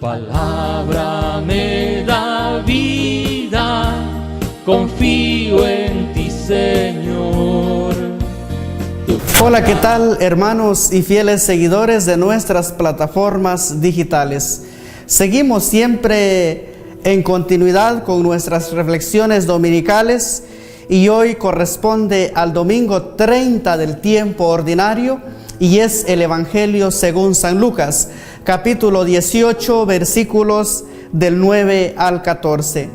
palabra me da vida, confío en ti, Señor. Hola, ¿qué tal, hermanos y fieles seguidores de nuestras plataformas digitales? Seguimos siempre en continuidad con nuestras reflexiones dominicales y hoy corresponde al domingo 30 del tiempo ordinario y es el Evangelio según San Lucas, capítulo 18, versículos del 9 al 14.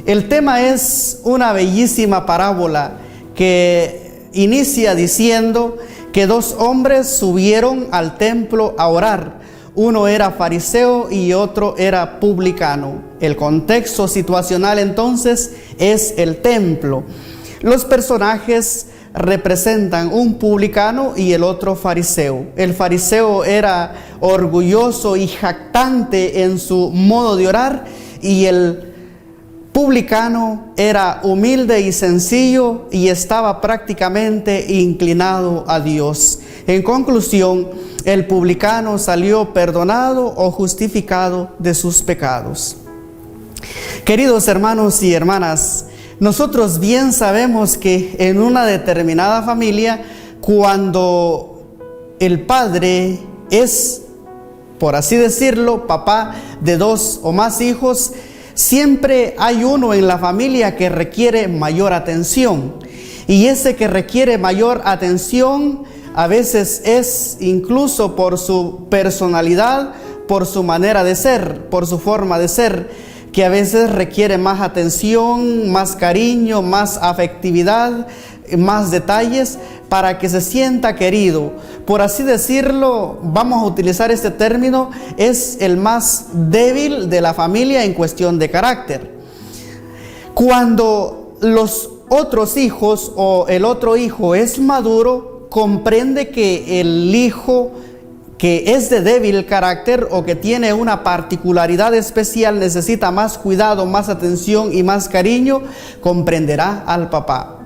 El tema es una bellísima parábola que inicia diciendo que dos hombres subieron al templo a orar. Uno era fariseo y otro era publicano. El contexto situacional entonces es el templo. Los personajes representan un publicano y el otro fariseo. El fariseo era orgulloso y jactante en su modo de orar y el publicano era humilde y sencillo y estaba prácticamente inclinado a Dios. En conclusión, el publicano salió perdonado o justificado de sus pecados. Queridos hermanos y hermanas, nosotros bien sabemos que en una determinada familia, cuando el padre es, por así decirlo, papá de dos o más hijos, siempre hay uno en la familia que requiere mayor atención. Y ese que requiere mayor atención a veces es incluso por su personalidad, por su manera de ser, por su forma de ser, que a veces requiere más atención, más cariño, más afectividad, más detalles para que se sienta querido. Por así decirlo, vamos a utilizar este término, es el más débil de la familia en cuestión de carácter. Cuando los otros hijos o el otro hijo es maduro, comprende que el hijo que es de débil carácter o que tiene una particularidad especial necesita más cuidado, más atención y más cariño, comprenderá al papá.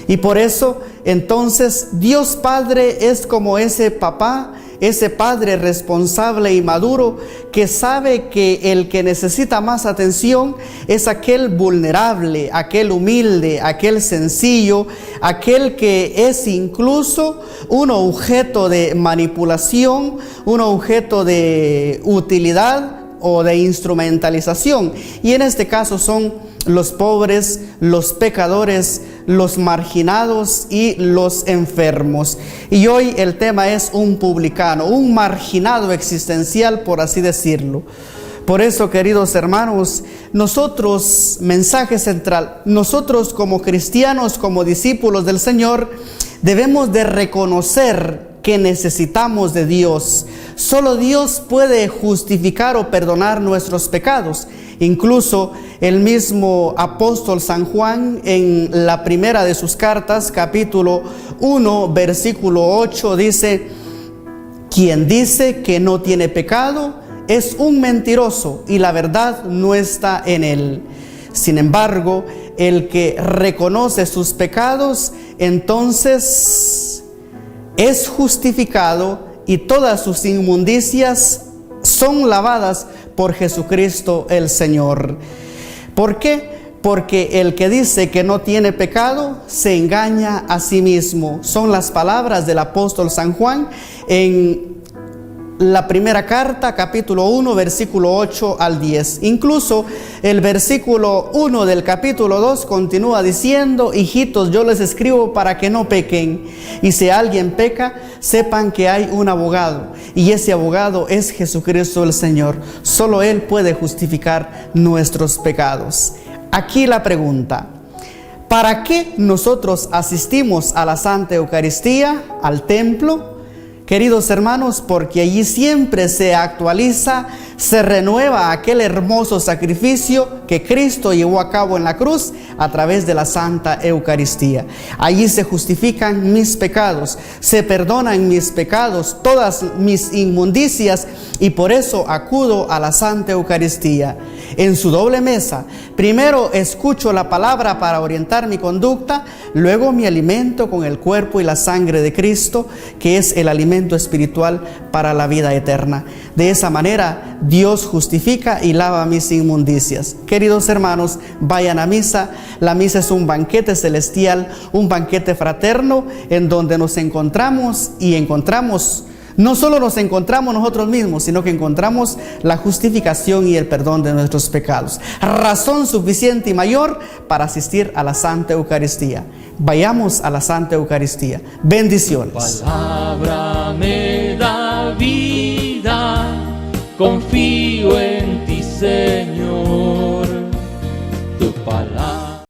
Y por eso, entonces, Dios Padre es como ese papá, ese padre responsable y maduro que sabe que el que necesita más atención es aquel vulnerable, aquel humilde, aquel sencillo, aquel que es incluso un objeto de manipulación, un objeto de utilidad o de instrumentalización. Y en este caso son los pobres, los pecadores, los marginados y los enfermos. Y hoy el tema es un publicano, un marginado existencial, por así decirlo. Por eso, queridos hermanos, nosotros, mensaje central, nosotros como cristianos, como discípulos del Señor, debemos de reconocer que necesitamos de Dios. Solo Dios puede justificar o perdonar nuestros pecados. Incluso el mismo apóstol San Juan, en la primera de sus cartas, capítulo 1, versículo 8, dice: quien dice que no tiene pecado es un mentiroso y la verdad no está en él. Sin embargo, el que reconoce sus pecados, entonces es justificado y todas sus inmundicias son lavadas por Jesucristo el Señor. ¿Por qué? Porque el que dice que no tiene pecado se engaña a sí mismo. Son las palabras del apóstol San Juan en la primera carta, capítulo 1, versículo 8 al 10. Incluso el versículo 1 del capítulo 2 continúa diciendo: hijitos, yo les escribo para que no pequen. Y si alguien peca, sepan que hay un abogado. Y ese abogado es Jesucristo el Señor. Solo Él puede justificar nuestros pecados. Aquí la pregunta: ¿para qué nosotros asistimos a la Santa Eucaristía, al templo? Queridos hermanos, porque allí siempre se actualiza, se renueva aquel hermoso sacrificio que Cristo llevó a cabo en la cruz a través de la Santa Eucaristía. Allí se justifican mis pecados, se perdonan mis pecados, todas mis inmundicias, y por eso acudo a la Santa Eucaristía. En su doble mesa, primero escucho la palabra para orientar mi conducta, luego me alimento con el cuerpo y la sangre de Cristo, que es el alimento espiritual para la vida eterna. De esa manera, Dios justifica y lava mis inmundicias. Queridos hermanos, vayan a misa. La misa es un banquete celestial, un banquete fraterno, en donde nos encontramos no solo nos encontramos nosotros mismos, sino que encontramos la justificación y el perdón de nuestros pecados. Razón suficiente y mayor para asistir a la Santa Eucaristía. Vayamos a la Santa Eucaristía. Bendiciones. Palabra me da vida, confío